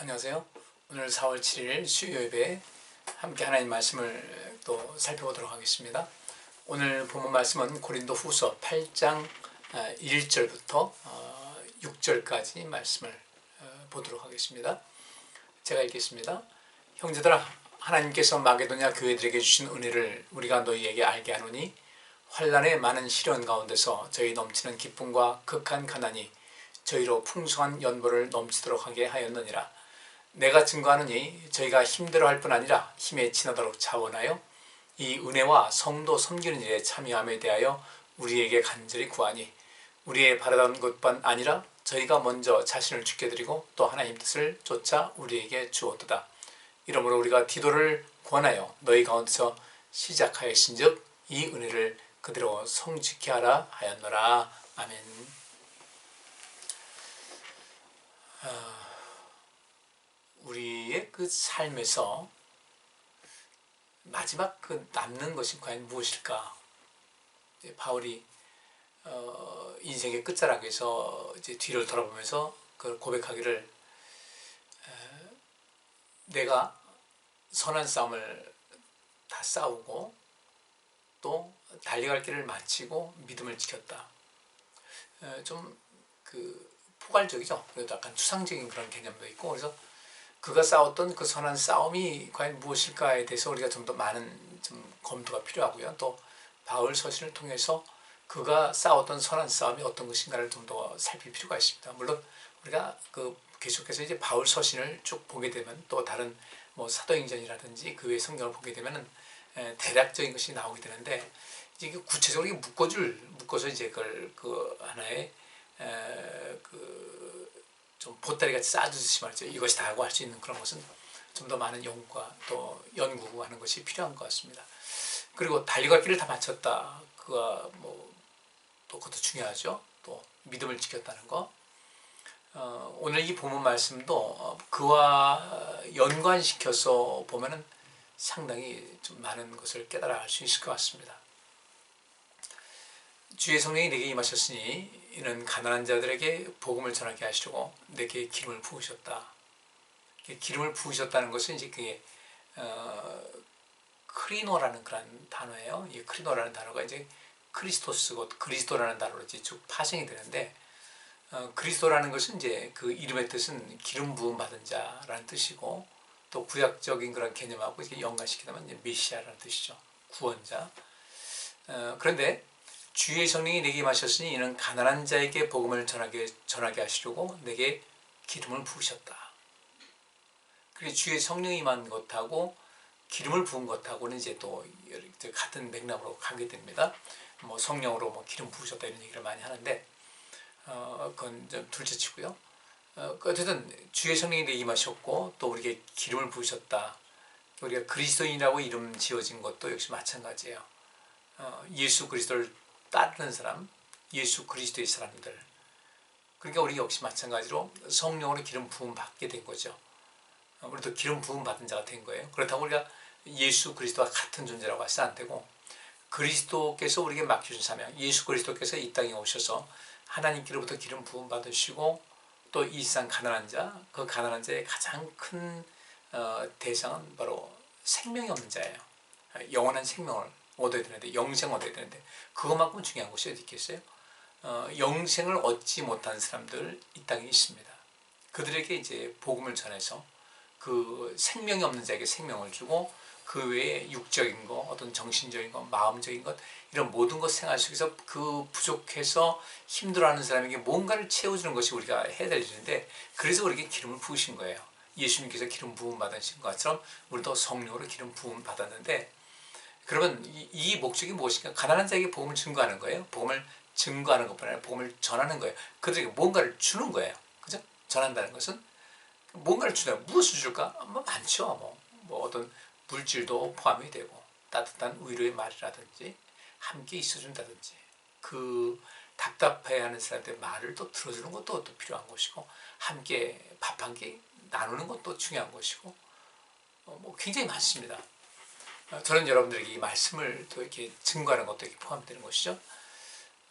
안녕하세요. 오늘 4월 7일 수요 예배 함께 하나님 말씀을 또 살펴보도록 하겠습니다. 오늘 본문 말씀은 고린도 후서 8장 1절부터 6절까지 말씀을 보도록 하겠습니다. 제가 읽겠습니다. 형제들아, 하나님께서 마게도냐 교회들에게 주신 은혜를 우리가 너희에게 알게 하노니 환난의 많은 시련 가운데서 저희 넘치는 기쁨과 극한 가난이 저희로 풍성한 연보를 넘치도록 하게 하였느니라. 내가 증거하노니 저희가 힘들어할 뿐 아니라 힘에 지나도록 자원하여 이 은혜와 성도 섬기는 일에 참여함에 대하여 우리에게 간절히 구하니 우리의 바라던 것뿐 아니라 저희가 먼저 자신을 주께 드리고 또 하나님 뜻을 쫓아 우리에게 주었도다. 이러므로 우리가 디도를 권하여 너희 가운데서 시작하였은즉 이 은혜를 그대로 성취케 하라 하였노라. 아멘. 우리의 그 삶에서 마지막 그 남는 것이 과연 무엇일까? 바울이 인생의 끝자락에서 이제 뒤를 돌아보면서 그걸 고백하기를 내가 선한 싸움을 다 싸우고 또 달려갈 길을 마치고 믿음을 지켰다. 좀 그 포괄적이죠. 그래도 약간 추상적인 그런 개념도 있고, 그래서 그가 싸웠던 그 선한 싸움이 과연 무엇일까에 대해서 우리가 좀 더 많은 좀 검토가 필요하고요. 또 바울 서신을 통해서 그가 싸웠던 선한 싸움이 어떤 것인가를 좀 더 살필 필요가 있습니다. 물론 우리가 그 계속해서 이제 바울 서신을 쭉 보게 되면 또 다른 뭐 사도행전이라든지 그 외 성경을 보게 되면은 대략적인 것이 나오게 되는데, 이제 구체적으로 묶어서 이제 그걸 그 하나의 그 좀 보따리 같이 쌓아두듯이 말이죠. 이것이 다라고 할 수 있는 그런 것은 좀 더 많은 연구와 또 연구하는 것이 필요한 것 같습니다. 그리고 달려갈 길을 다 마쳤다. 그가 뭐 또 그것도 중요하죠. 또 믿음을 지켰다는 거. 오늘 이 본문 말씀도 그와 연관시켜서 보면은 상당히 좀 많은 것을 깨달아 알 수 있을 것 같습니다. 주의 성령이 내게 임하셨으니 이는 가난한 자들에게 복음을 전하게 하시려고 내게 기름을 부으셨다. 기름을 부으셨다는 것은 이제 그게 크리노라는 그런 단어예요. 이 크리노라는 단어가 이제 크리스토스 곧 그리스도라는 단어로 이제 쭉 파생이 되는데, 그리스도라는 것은 이제 그 이름의 뜻은 기름 부음 받은 자라는 뜻이고, 또 구약적인 그런 개념하고 이렇게 연관시키면 이제 메시아라는 뜻이죠. 구원자. 그런데 주의 성령이 내게 임하셨으니 이는 가난한 자에게 복음을 전하게 하시려고 내게 기름을 부으셨다. 그리고 주의 성령이 임한 것하고 기름을 부은 것하고는 이제 또 같은 맥락으로 관계됩니다. 뭐 성령으로 뭐 기름 부으셨다 이런 얘기를 많이 하는데, 그건 좀 둘째치고요. 어쨌든 주의 성령이 내게 임하셨고 또 우리에게 기름을 부으셨다. 우리가 그리스도인이라고 이름 지어진 것도 역시 마찬가지예요. 예수 그리스도를 따르는 사람, 예수 그리스도의 사람들. 그러니까 우리 역시 마찬가지로 성령으로 기름 부음 받게 된 거죠. 우리도 기름 부음 받은 자가 된 거예요. 그렇다고 우리가 예수 그리스도와 같은 존재라고 해서 안 되고, 그리스도께서 우리에게 맡겨준 사명, 예수 그리스도께서 이 땅에 오셔서 하나님께로부터 기름 부음 받으시고 또 이 세상 가난한 자, 그 가난한 자의 가장 큰 대상은 바로 생명이 없는 자예요. 영원한 생명을 얻어야 되는데, 영생을 얻어야 되는데 그것만큼 중요한 것이 어디 있겠어요? 영생을 얻지 못한 사람들 이 땅에 있습니다. 그들에게 이제 복음을 전해서 그 생명이 없는 자에게 생명을 주고, 그 외에 육적인 것, 어떤 정신적인 것, 마음적인 것, 이런 모든 것 생활 속에서 그 부족해서 힘들어하는 사람에게 뭔가를 채워주는 것이 우리가 해야 될 일인데, 그래서 우리에게 기름을 부으신 거예요. 예수님께서 기름 부음 받으신 것처럼 우리도 성령으로 기름 부음 받았는데, 그러면 이 목적이 무엇인가? 가난한 자에게 복음을 증거하는 거예요. 복음을 증거하는 것뿐 아니라 복음을 전하는 거예요. 그들에게 뭔가를 주는 거예요. 그죠? 전한다는 것은 뭔가를 주다. 무엇을 줄까? 뭐 많죠. 뭐 어떤 물질도 포함이 되고, 따뜻한 위로의 말이라든지 함께 있어준다든지, 그 답답해하는 사람들의 말을 또 들어주는 것도 또 필요한 것이고, 함께 밥 한 끼 나누는 것도 중요한 것이고, 뭐 굉장히 많습니다. 저는 여러분들에게 이 말씀을 또 이렇게 증거하는 것도 이렇게 포함되는 것이죠.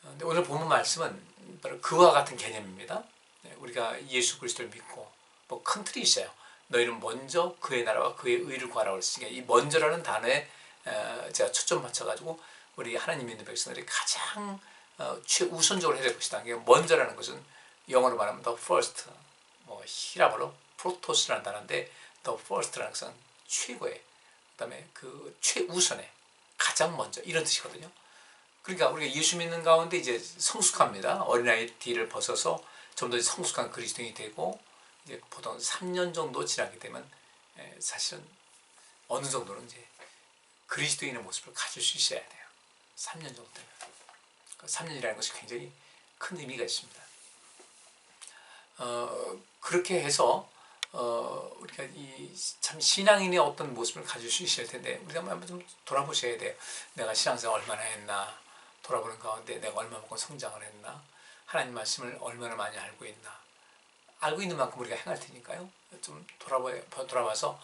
근데 오늘 본문 말씀은 바로 그와 같은 개념입니다. 우리가 예수 그리스도를 믿고 뭐 큰 틀이 있어요. 너희는 먼저 그의 나라와 그의 의를 구하라고 했으니까 이 먼저라는 단어에 제가 초점 맞춰가지고 우리 하나님 믿는 백성들이 가장 최우선적으로 해야 될 것이다. 먼저라는 것은 영어로 말하면 the first, 뭐 히라보로 프로토스라는 단어인데 the first라는 것은 최고의, 그 다음에 그 최우선의, 가장 먼저 이런 뜻이거든요. 그러니까 우리가 예수 믿는 가운데 이제 성숙합니다. 어린아이 뒤를 벗어서 좀 더 성숙한 그리스도인이 되고 이제 보통 3년 정도 지나게 되면 사실은 어느 정도는 이제 그리스도인의 모습을 가질 수 있어야 돼요. 3년 정도 되면. 3년이라는 것이 굉장히 큰 의미가 있습니다. 그렇게 해서 우리가 이 참 신앙인의 어떤 모습을 가질 수 있을 텐데 우리가 한번 좀 돌아보셔야 돼요. 내가 신앙생활 얼마나 했나, 돌아보는 가운데 내가 얼마만큼 성장을 했나, 하나님 말씀을 얼마나 많이 알고 있나, 알고 있는 만큼 우리가 행할 테니까요. 좀 돌아봐서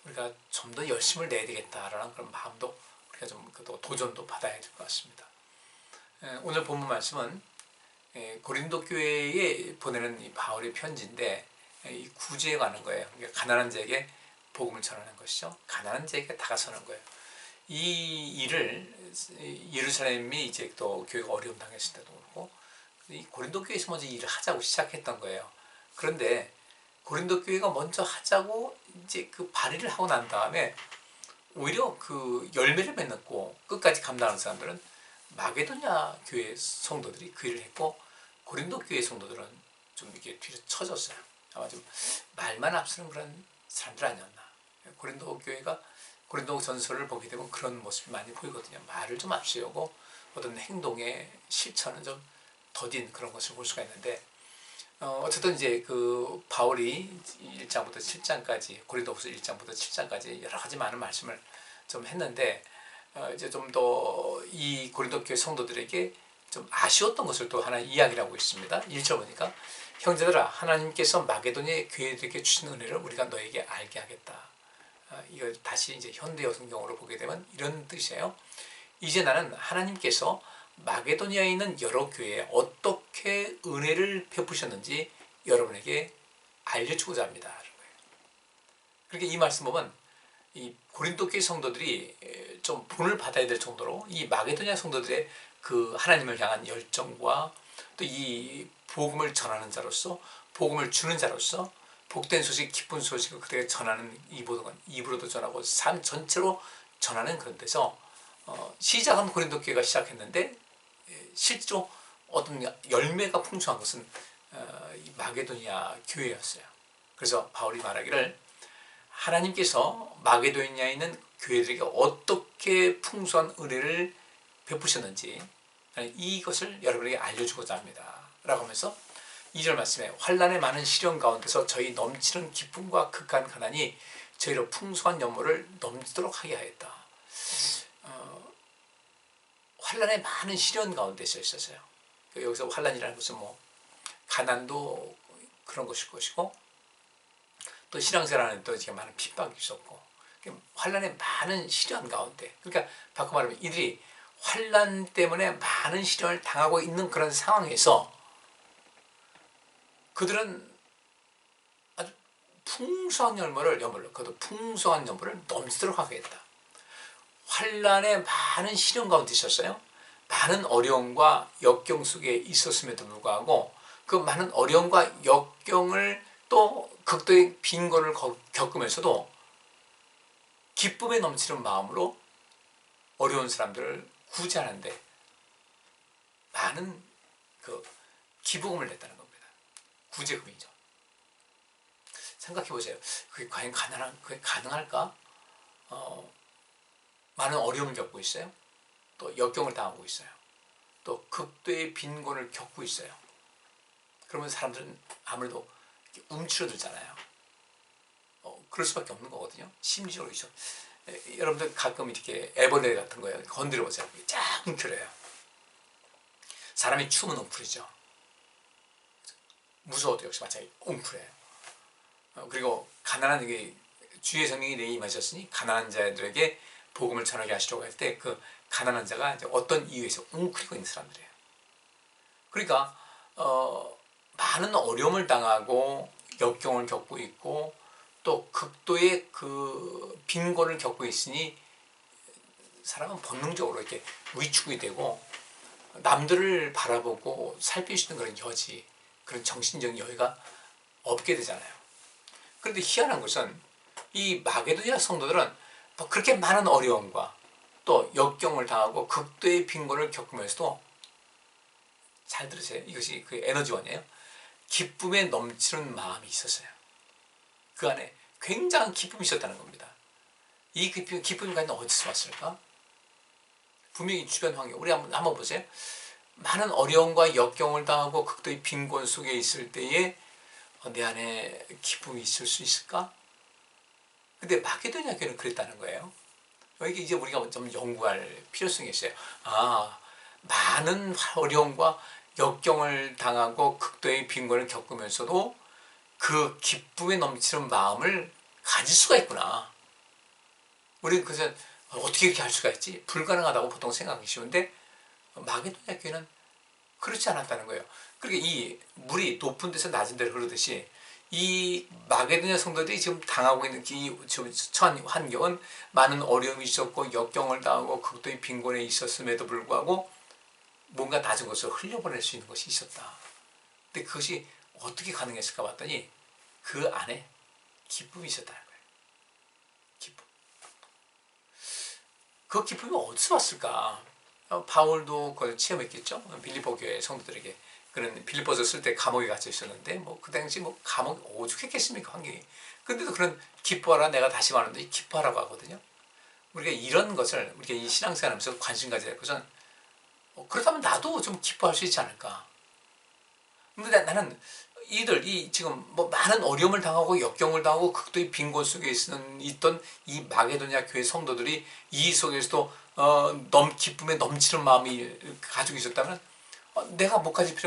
우리가 좀 더 열심을 내야 되겠다라는 그런 마음도 우리가 좀 도전도 받아야 될 것 같습니다. 오늘 본문 말씀은 고린도 교회에 보내는 이 바울의 편지인데 이 구제에 관한 거예요. 그러니까 가난한 자에게 복음을 전하는 것이죠. 가난한 자에게 다가서는 거예요. 이 일을 예루살렘이 이제 또 교회가 어려움 당했을 때도 그렇고 이 고린도 교회에서 먼저 일을 하자고 시작했던 거예요. 그런데 고린도 교회가 먼저 하자고 이제 그 발의를 하고 난 다음에 오히려 그 열매를 맺고 끝까지 감당하는 사람들은 마게도냐 교회 성도들이 그 일을 했고 고린도 교회 성도들은 좀 이렇게 뒤로 쳐졌어요. 아마 좀 말만 앞서는 그런 사람들 아니었나. 고린도 교회가 고린도 전서를 보게 되면 그런 모습이 많이 보이거든요. 말을 좀 앞세우고 어떤 행동의 실천은 좀 더딘 그런 것을 볼 수가 있는데 어쨌든 이제 그 바울이 1장부터 7장까지 고린도후서 1장부터 7장까지 여러 가지 많은 말씀을 좀 했는데 이제 좀 더 이 고린도 교회 성도들에게 좀 아쉬웠던 것을 또 하나 이야기를 하고 있습니다. 1절 보니까 형제들아 하나님께서 마게도니아 교회들에게 주신 은혜를 우리가 너에게 알게 하겠다. 이거 다시 이제 현대 성경으로 보게 되면 이런 뜻이에요. 이제 나는 하나님께서 마게도니아에 있는 여러 교회에 어떻게 은혜를 베푸셨는지 여러분에게 알려주고자 합니다. 그러니까 이 말씀 보면 이 고린도 교회 성도들이 좀 본을 받아야 될 정도로 이 마게도니아 성도들의 그 하나님을 향한 열정과 또 이 복음을 전하는 자로서 복음을 주는 자로서 복된 소식, 기쁜 소식을 그들에게 전하는 입으로도 전하고 삶 전체로 전하는 그런 데서 시작은 고린도 교회가 시작했는데 실제로 어떤 열매가 풍성한 것은 이 마게도니아 교회였어요. 그래서 바울이 말하기를 하나님께서 마게도니아에 있는 교회들에게 어떻게 풍성한 은혜를 베푸셨는지 이것을 여러분에게 알려주고자 합니다. 라고 하면서 2절 말씀에 환난의 많은 시련 가운데서 저희 넘치는 기쁨과 극한 가난이 저희로 풍성한 연모를 넘치도록 하게 하였다. 환난의 많은 시련 가운데서 있었어요. 여기서 환난이라는 것은 뭐 가난도 그런 것일 것이고 또 신앙생활에는 또 많은 핍박이 있었고 환난의 많은 시련 가운데 그러니까 바꿔 말하면 이들이 환난 때문에 많은 시련을 당하고 있는 그런 상황에서 그들은 아주 풍성한 그것도 풍성한 연모를 넘치도록 하겠다. 환난의 많은 시련 가운데 있었어요. 많은 어려움과 역경 속에 있었음에도 불구하고 그 많은 어려움과 역경을 또 극도의 빈곤을 겪으면서도 기쁨에 넘치는 마음으로 어려운 사람들을 구제하는데 많은 그 기부금을 냈다는 겁니다. 구제금이죠. 생각해 보세요. 그게 과연 그게 가능할까? 많은 어려움을 겪고 있어요. 또 역경을 당하고 있어요. 또 극도의 빈곤을 겪고 있어요. 그러면 사람들은 아무래도 움츠러들잖아요. 그럴 수밖에 없는 거거든요. 심리적으로 있죠. 여러분들 가끔 이렇게 애벌레 같은 거예요. 건드려 보세요. 쫙 웅크려요. 사람이 추우면 웅크리죠. 무서워도 역시 마찬가지 웅크려요. 그리고 가난한 주의 성령이 내게 임하셨으니 가난한 자들에게 복음을 전하게 하시려고 할 때 그 가난한 자가 이제 어떤 이유에서 웅크리고 있는 사람들이에요. 그러니까 많은 어려움을 당하고 역경을 겪고 있고 또 극도의 그 빈곤을 겪고 있으니 사람은 본능적으로 이렇게 위축이 되고 남들을 바라보고 살필 수 있는 그런 여지, 그런 정신적인 여유가 없게 되잖아요. 그런데 희한한 것은 이 마게도냐 성도들은 또 그렇게 많은 어려움과 또 역경을 당하고 극도의 빈곤을 겪으면서도, 잘 들으세요. 이것이 그 에너지원이에요. 기쁨에 넘치는 마음이 있었어요. 그 안에 굉장한 기쁨이 있었다는 겁니다. 이 기쁨이 과연 어디서 왔을까? 분명히 주변 환경, 우리 한번 보세요. 많은 어려움과 역경을 당하고 극도의 빈곤 속에 있을 때에 내 안에 기쁨이 있을 수 있을까? 근데 마게도냐 교회는 그랬다는 거예요. 여기 이제 우리가 좀 연구할 필요성이 있어요. 많은 어려움과 역경을 당하고 극도의 빈곤을 겪으면서도 그 기쁨에 넘치는 마음을 가질 수가 있구나. 우리는 그래서 어떻게 이렇게 할 수가 있지? 불가능하다고 보통 생각하기 쉬운데 마게도냐 교회는 그렇지 않았다는 거예요. 그러니까 이 물이 높은 데서 낮은 데로 흐르듯이 이 마게도냐 성도들이 지금 당하고 있는 이 처한 환경은 많은 어려움이 있었고 역경을 당하고 극도의 빈곤에 있었음에도 불구하고 뭔가 낮은 것을 흘려보낼 수 있는 것이 있었다. 근데 그것이 어떻게 가능했을까 봤더니 그 안에 기쁨이 있었다는 거예요. 기쁨. 그 기쁨이 어디서 왔을까? 바울도 그걸 체험했겠죠. 빌립보 교회 성도들에게. 그런 빌립보서 쓸 때 감옥에 갇혀 있었는데 그 당시 감옥이 오죽했겠습니까, 환경이. 근데도 그런 기뻐하라, 내가 다시 말하는데 기뻐하라고 하거든요. 우리가 이런 것을 우리가 이 신앙생활하면서 관심 가져야 할 것은 그렇다면 나도 좀 기뻐할 수 있지 않을까. 근데 나는 이 지금 많은 어려움을 당하고 역경을 당하고 극도의 빈곤 속에 있던 이 마게도냐 교회 성도들이 이 속에서도 기쁨에 넘치는 마음이 가지고 있었다면 내가 못 가질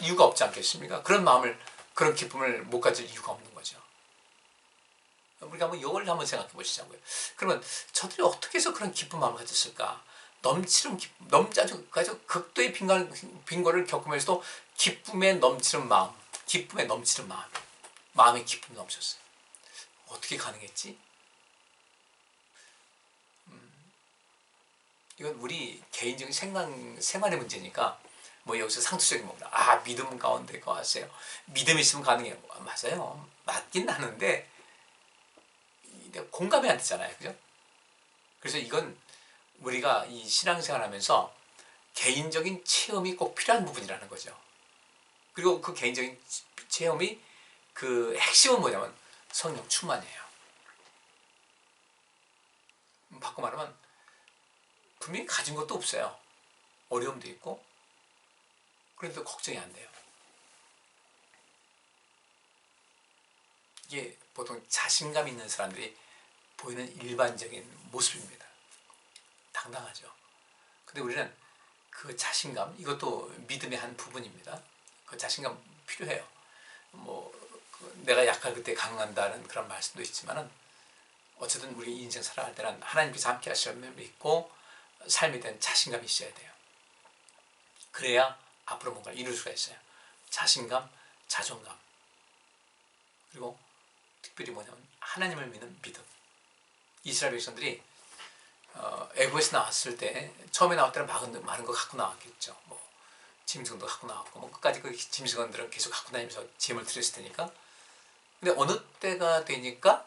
이유가 없지 않겠습니까? 그런 기쁨을 못 가질 이유가 없는 거죠. 우리가 이걸 한번 생각해 보시자고요. 그러면 저들이 어떻게 해서 그런 기쁜 마음을 가졌을까? 넘치는 기쁨, 아주 극도의 빈곤을 겪으면서도 기쁨에 넘치는 마음에 기쁨이 넘쳤어요. 어떻게 가능했지? 이건 우리 개인적인 생활의 문제니까 여기서 상투적인 겁니다. 믿음 가운데 거하세요. 믿음 있으면 가능해요. 맞아요. 맞긴 하는데 공감이 안 되잖아요. 그죠? 그래서 이건 우리가 이 신앙생활 하면서 개인적인 체험이 꼭 필요한 부분이라는 거죠. 그리고 그 개인적인 체험이 그 핵심은 뭐냐면 성령 충만이에요. 바꿔 말하면 분명히 가진 것도 없어요. 어려움도 있고 그런데 걱정이 안 돼요. 이게 보통 자신감 있는 사람들이 보이는 일반적인 모습입니다. 당당하죠. 근데 우리는 그 자신감, 이것도 믿음의 한 부분입니다. 그 자신감 필요해요. 내가 약할 그때 강한다는 그런 말씀도 있지만은 어쨌든 우리 인생 살아갈 때는 하나님께서 함께 하시는 믿고 삶에 대한 자신감이 있어야 돼요. 그래야 앞으로 뭔가를 이룰 수가 있어요. 자신감, 자존감, 그리고 특별히 뭐냐면 하나님을 믿는 믿음. 이스라엘 백성들이 애굽에서 나왔을 때 처음에 나올 때는 많은 거 갖고 나왔겠죠. 짐승도 갖고 나왔고 끝까지 그 짐승들은 계속 갖고 다니면서 짐을 들였을 테니까. 근데 어느 때가 되니까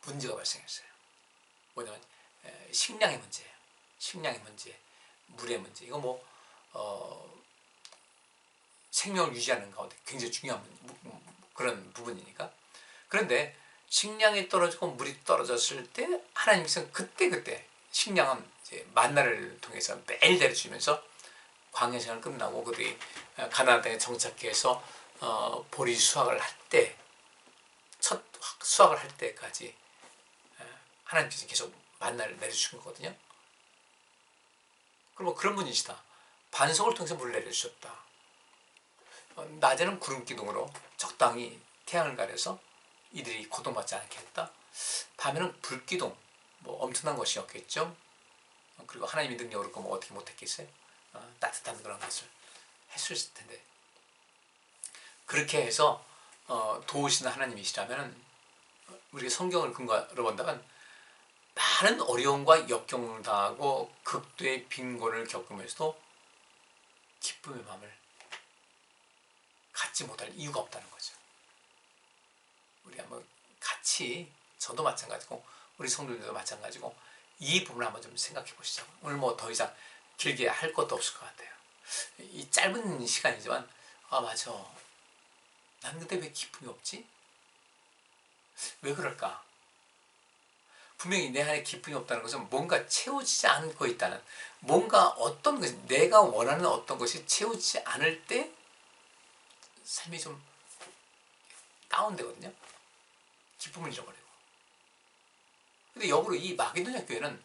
문제가 발생했어요. 뭐냐면 식량의 문제예요. 식량의 문제, 물의 문제. 이거 생명을 유지하는 가운데 굉장히 중요한 그런 부분이니까. 그런데 식량이 떨어지고 물이 떨어졌을 때 하나님께서는 그때 식량은 이제 만나를 통해서 매일 내려주면서 광야 생활 끝나고 그들이 가나안 땅에 정착해서 보리 수확을 할 때, 첫 수확을 할 때까지 하나님께서 계속 만나를 내려주신 거거든요. 그럼 그런 분이시다. 반석을 통해서 물을 내려주셨다. 낮에는 구름 기둥으로 적당히 태양을 가려서 이들이 고통받지 않게 했다. 밤에는 불기둥, 엄청난 것이었겠죠. 그리고 하나님의 능력으로 어떻게 못했겠어요? 따뜻한 그런 것을 했을 텐데. 그렇게 해서 도우시는 하나님이시라면 우리가 성경을 근거로 본다면 많은 어려움과 역경을 당하고 극도의 빈곤을 겪으면서도 기쁨의 마음을 갖지 못할 이유가 없다는 거죠. 우리 한번 같이, 저도 마찬가지고 우리 성도님들도 마찬가지고 이 부분을 한번 좀 생각해 보시죠. 오늘 뭐 더 이상 길게 할 것도 없을 것 같아요. 이 짧은 시간이지만 맞아, 난 근데 왜 기쁨이 없지? 왜 그럴까? 분명히 내 안에 기쁨이 없다는 것은 뭔가 채워지지 않고 있다는, 뭔가 어떤 것이, 내가 원하는 어떤 것이 채워지지 않을 때 삶이 좀 다운되거든요. 기쁨을 잃어버리고. 근데 역으로 이 마게도냐 교회는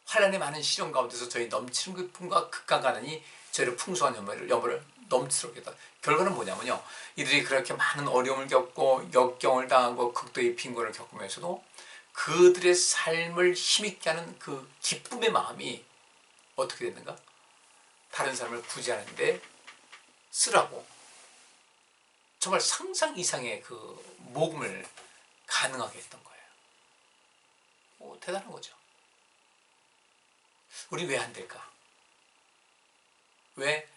환란의 많은 시련 가운데서 저희 넘치는 기쁨과 극강 가난이 저희를 풍성한 여물을 넘치도록 했다. 결과는 뭐냐면요, 이들이 그렇게 많은 어려움을 겪고 역경을 당하고 극도의 빈곤을 겪으면서도 그들의 삶을 힘있게 하는 그 기쁨의 마음이 어떻게 됐는가? 다른 사람을 구제하는데 쓰라고 정말 상상 이상의 그 모금을 가능하게 했던 거예요. 대단한 거죠. 우리 왜 안 될까? 왜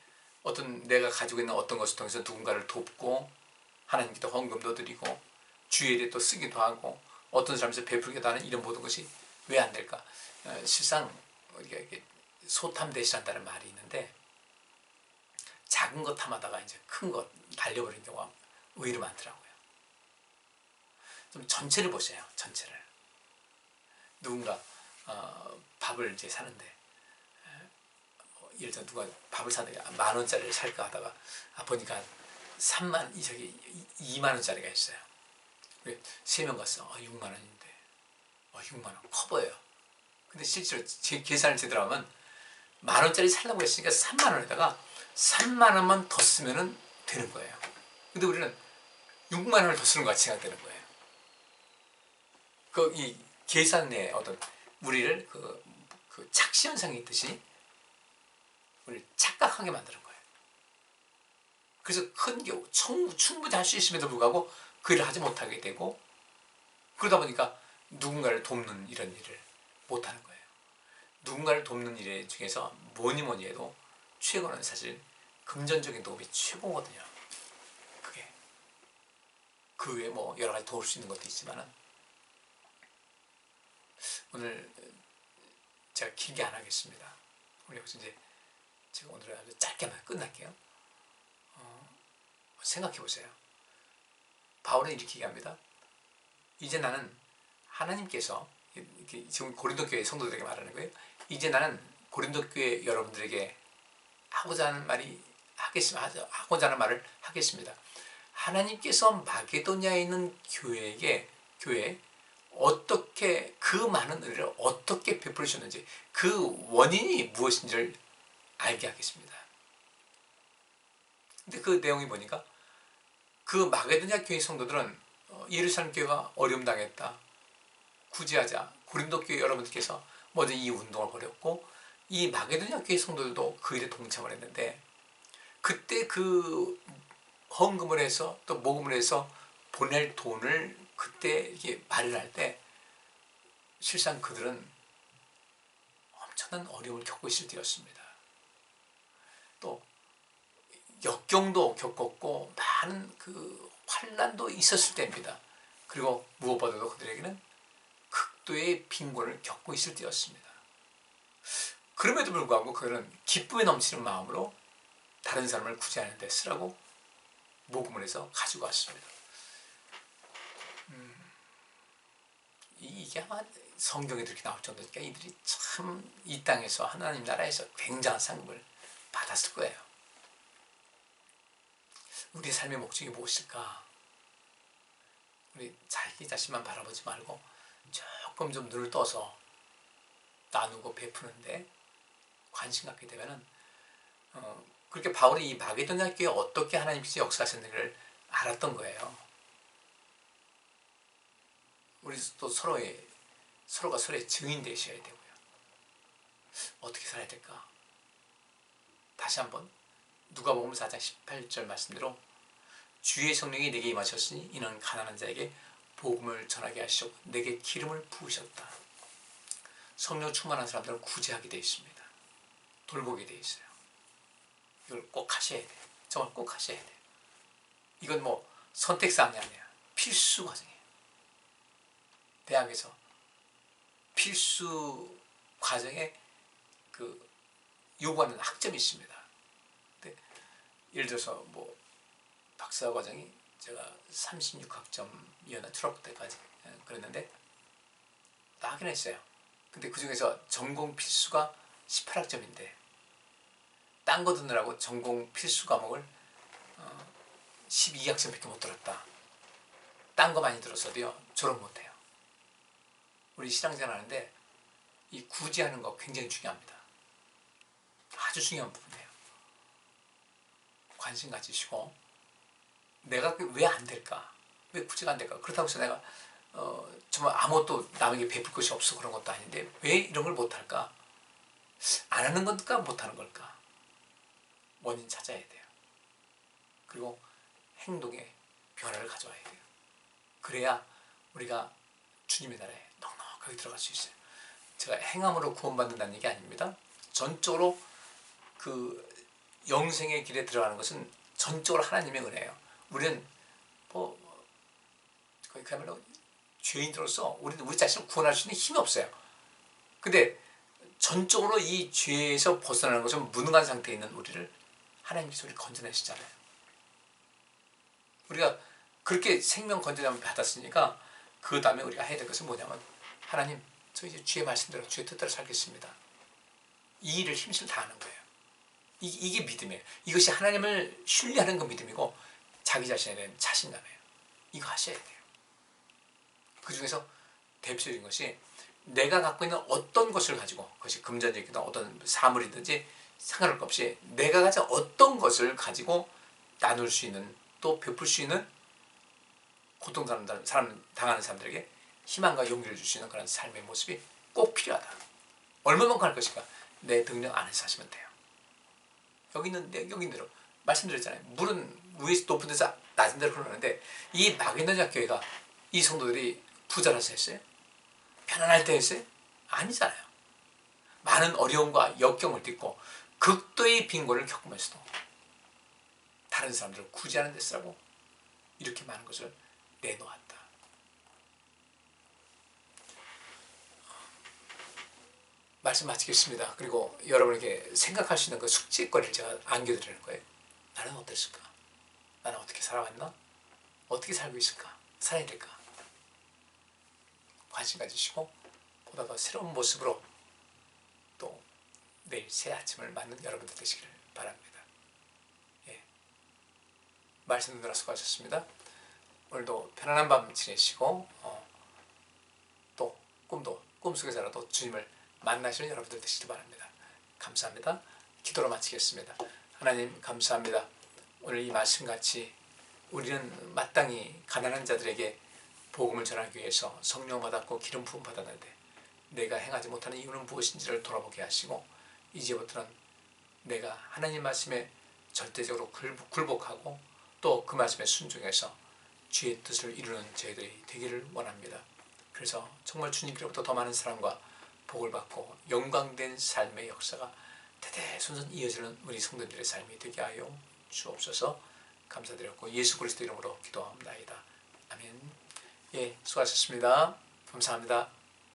어떤 내가 가지고 있는 어떤 것을 통해서 누군가를 돕고 하나님께도 헌금도 드리고 주일에 또 쓰기도 하고 어떤 사람에서 베풀기도 하는 이런 모든 것이 왜 안 될까? 실상 우리가 이게 소탐대실한다는 말이 있는데, 작은 것 탐하다가 이제 큰 것 날려버리는 경우가 의외로 많더라고요. 좀 전체를 보세요. 전체를. 누군가 밥을 이제 사는데, 예를 들어 누가 밥을 사는데 10,000원짜리를 살까 하다가 보니까 2만 원짜리가 있어요. 3명 갔어. 6만 원인데 6만 원 커 보여요. 근데 실제로 제 계산을 제대로 하면 10,000원짜리 살려고 했으니까 3만 원에다가 3만 원만 더 쓰면 되는 거예요. 근데 우리는 6만 원을 더 쓰는 것 같이 생각되는 거예요. 이 계산의 어떤 우리를 그 착시 현상이 있듯이 우리를 착각하게 만드는 거예요. 그래서 큰 경우 충분히 할 수 있음에도 불구하고 그 일을 하지 못하게 되고, 그러다 보니까 누군가를 돕는 이런 일을 못하는 거예요. 누군가를 돕는 일 중에서 뭐니 해도 최고는 사실 금전적인 도움이 최고거든요. 그게 그 외에 뭐 여러 가지 도울 수 있는 것도 있지만은, 오늘 제가 길게 안 하겠습니다. 오늘 여기서 이제 제가 오늘 아주 짧게만 끝날게요. 생각해 보세요. 바울은 이렇게 얘기합니다. 이제 나는 하나님께서, 지금 고린도 교회 성도들에게 말하는 거예요. 이제 나는 고린도 교회 여러분들에게 하고자 하는 말을 하겠습니다. 하나님께서 마게도냐에 있는 교회에 어떻게 그 많은 은혜를 어떻게 베풀으셨는지, 그 원인이 무엇인지를 알게 하겠습니다. 근데 그 내용이 보니까 그 마게도냐 교회 성도들은 예루살렘 교회가 어려움 당했다, 구제하자, 고린도 교회 여러분들께서 먼저 이 운동을 벌였고 이 마게도냐 교회 성도들도 그 일에 동참을 했는데, 그때 그 헌금을 해서 또 모금을 해서 보낼 돈을 그때 이게 마련할 때 실상 그들은 엄청난 어려움을 겪고 있을 때였습니다. 또 역경도 겪었고 많은 그 환난도 있었을 때입니다. 그리고 무엇보다도 그들에게는 극도의 빈곤을 겪고 있을 때였습니다. 그럼에도 불구하고 그들은 기쁨에 넘치는 마음으로 다른 사람을 구제하는 데 쓰라고 모금을 해서 가지고 왔습니다. 이게 아마 성경에 이렇게 나올 정도니까 이들이 참 이 땅에서 하나님 나라에서 굉장한 상급을 받았을 거예요. 우리의 삶의 목적이 무엇일까? 우리 자기 자신만 바라보지 말고 조금 좀 눈을 떠서 나누고 베푸는데 관심 갖게 되면은 그렇게 바울이 이 마게도냐 교회에 어떻게 하나님께서 역사하셨는지를 알았던 거예요. 우리 또 서로가 서로의 증인 되셔야 되고요. 어떻게 살아야 될까? 다시 한번 누가복음 4장 18절 말씀대로 주의 성령이 내게 임하셨으니 이는 가난한 자에게 복음을 전하게 하시고 내게 기름을 부으셨다. 성령 충만한 사람들은 구제하게 되어 있습니다. 돌보게 되어 있어요. 이걸 꼭 하셔야 돼요. 정말 꼭 하셔야 돼요. 이건 뭐 선택사항이 아니야. 필수 과정이에요. 대학에서 필수 과정에 그 요구하는 학점이 있습니다. 근데 예를 들어서 뭐 박사 과정이 제가 36학점이었나 졸업 때까지 그랬는데 나긴 했어요. 근데 그 중에서 전공 필수가 18학점인데 딴 거 듣느라고 전공 필수 과목을 12학점밖에 못 들었다. 딴 거 많이 들었어도요 졸업 못해요. 우리 신앙생활 하는데 이 구제하는 거 굉장히 중요합니다. 아주 중요한 부분이에요. 관심 가지시고 내가 왜 안 될까? 왜 구제가 안 될까? 그렇다고 해서 내가 정말 아무것도 남에게 베풀 것이 없어 그런 것도 아닌데 왜 이런 걸 못할까? 안 하는 걸까? 못하는 걸까? 원인 찾아야 돼요. 그리고 행동에 변화를 가져와야 돼요. 그래야 우리가 주님의 나라에 넉넉하게 들어갈 수 있어요. 제가 행함으로 구원받는다는 얘기 아닙니다. 전적으로 그 영생의 길에 들어가는 것은 전적으로 하나님의 은혜예요. 우리는 뭐 거의 그야말로 죄인으로서 우리는 우리 자신을 구원할 수 있는 힘이 없어요. 근데 전적으로 이 죄에서 벗어나는 것은 무능한 상태에 있는 우리를 하나님께서 우리 건져내시잖아요. 우리가 그렇게 생명 건져내면 받았으니까 그 다음에 우리가 해야 될 것은 뭐냐면 하나님 저 이제 주의 말씀대로 주의 뜻대로 살겠습니다. 이 일을 힘을 다하는 거예요. 이게 믿음이에요. 이것이 하나님을 신뢰하는 그 믿음이고 자기 자신에 대한 자신감이에요. 이거 하셔야 돼요. 그 중에서 대표적인 것이 내가 갖고 있는 어떤 것을 가지고 그것이 금전적이든 어떤 사물이든지 상관없이 내가 가진 어떤 것을 가지고 나눌 수 있는 또 베풀 수 있는 고통당하는 당하는 사람들에게 희망과 용기를 줄 수 있는 그런 삶의 모습이 꼭 필요하다. 얼마만큼 할 것인가? 내 능력 안에서 하시면 돼요. 여기 있는 대로 말씀드렸잖아요. 물은 위에서 높은 데서 낮은 데로 흐르는데 이 마게도냐 교회가 이 성도들이 부자라서 했어요? 편안할 때 했어요? 아니잖아요. 많은 어려움과 역경을 딛고 극도의 빈곤을 겪으면서도 다른 사람들을 구제하는 데 쓰라고 이렇게 많은 것을 내놓았다. 말씀 마치겠습니다. 그리고 여러분에게 생각할 수 있는 그 숙제거리를 제가 안겨드리는 거예요. 나는 어땠을까? 나는 어떻게 살아왔나? 어떻게 살고 있을까? 살아야 될까? 관심 가지시고 보다 더 새로운 모습으로 또 내일 새 아침을 맞는 여러분들 되시기를 바랍니다. 예. 말씀 듣느라 수고하셨습니다. 오늘도 편안한 밤 지내시고 또 꿈속에서라도 주님을 만나시는 여러분들 되시길 바랍니다. 감사합니다. 기도로 마치겠습니다. 하나님 감사합니다. 오늘 이 말씀같이 우리는 마땅히 가난한 자들에게 복음을 전하기 위해서 성령 받았고 기름 부음 받았는데 내가 행하지 못하는 이유는 무엇인지를 돌아보게 하시고 이제부터는 내가 하나님 말씀에 절대적으로 굴복하고 또 그 말씀에 순종해서 주의 뜻을 이루는 저희들이 되기를 원합니다. 그래서 정말 주님께로부터 더 많은 사랑과 복을 받고 영광된 삶의 역사가 대대손손 이어지는 우리 성도들의 삶이 되게 하여 주옵소서. 감사드렸고 예수 그리스도 이름으로 기도합니다. 아멘. 예, 수고하셨습니다. 감사합니다.